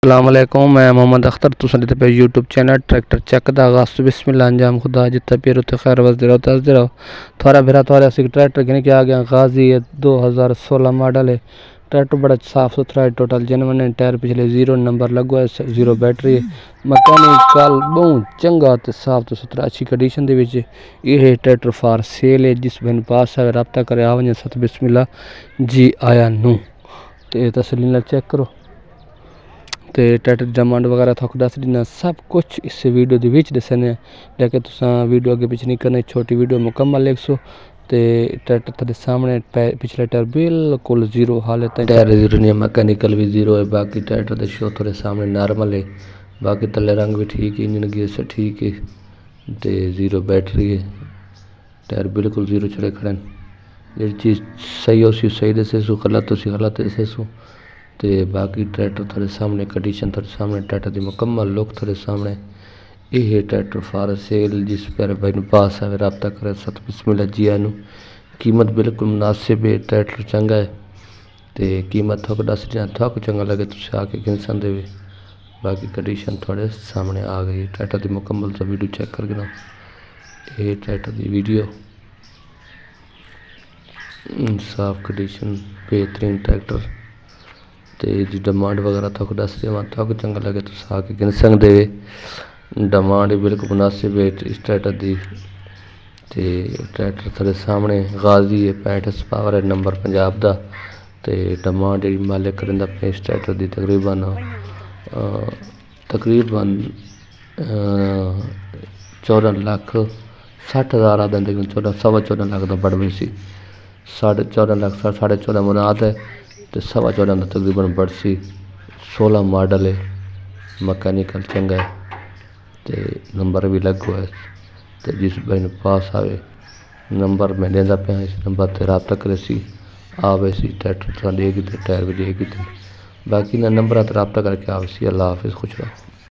अस्सलाम वालेकुम, मैं मोहम्मद अख्तर। तुम पे यूट्यूब चैनल ट्रैक्टर चेक दा आगाज़ तो बिस्मिल्लाह अंजाम खुदा जितना पेर उते खैर वजदे रहो तसदे रहो। थोड़ा फिर थोड़ा सी ट्रैक्टर गिन के आ गया। गाजी है 2016 मॉडल है। ट्रैक्टर बड़ा साफ सुथरा है। टोटल जेनवन टायर पिछले 0 नंबर लगवा है। 0 बैटरी है। मकैनिकल बहुत चंगा तो साफ तो सुथरा अच्छी कंडीशन दे विच ये ट्रैक्टर फार सेल है। जिस बहन पास है रब्ता करे आवज सत बिस्मिल्लाह जी आया नू ते तसली नाल चेक करो तो ट्रैक्टर डिमांड वगैरह थोक दस देना सब कुछ इस वीडियो के विच दसने। लेकिन तुसा वीडियो अगे पिछे नहीं करनी, छोटी वीडियो मुकम्मल 100 तो ट्रैक्टर तेरे सामने पिछले टायर बिल्कुल 0 हालत है। टायर 0 नहीं, मैकेनिकल भी 0 है। बाकी ट्रैक्टर के शो थोड़े सामने नॉर्मल है। बाकी तले रंग भी ठीक है, इंजन गियर से ठीक है तो 0 बैटरी है। टायर बिल्कुल 0 चढ़े खड़े। जी चीज़ सही हो सी सही दसे सू, गलत हो सी गलत दसे सू। तो बाकी ट्रैक्टर थोड़े सामने कंडीशन थोड़े सामने ट्रैक्टर की मुकम्मल लुक थोड़े सामने ये ट्रैक्टर फार सेल। जिस प्यारे भाई पास है रब्ता करे सत बिस्मिल्लाह जी आनू। कीमत बिल्कुल मुनासिब है। ट्रैक्टर चंगा है तो कीमत थोक दस देना, थोक चंगा लगे तो आके गिन सकते हो। बाकी कंडीशन थोड़े सामने आ गई ट्रैक्टर की मुकम्मल। तो वीडियो चेक कर गिना ये ट्रैक्टर की वीडियो साफ कंडीशन बेहतरीन ट्रैक्टर तो जी डिमांड वगैरह थोक दस देव थोक चंगा लगे तो आके गिन सकते हो। डिमांड बिल्कुल मुनासिब है इस ट्रैक्टर की। तो ट्रैक्टर थोड़े सामने गाजी है 65 पावर है नंबर पंजाब का। तो डिमांड जी मालिक करेंदा पे इस ट्रैक्टर की तकरीबन 14,60,000 आदि तकरीबन 14.25 लाख का बढ़वे सी। 14.5 लाख 14.5 मुराद है तो 14.25 का तकरीबन बढ़सी। 16 मॉडल है, मैकेनिकल चंगा है तो नंबर भी लग हुआ है। तो जिस भाई पास आवे नंबर मैं देंदा पे इस नंबर पर रब्ता करे सी आवे सी ट्रैक्टर देगी तो टायर भी देगी। बाकी ना नंबर रब्ता करके आवे सी। अल्लाह हाफिज़, खुश रहो।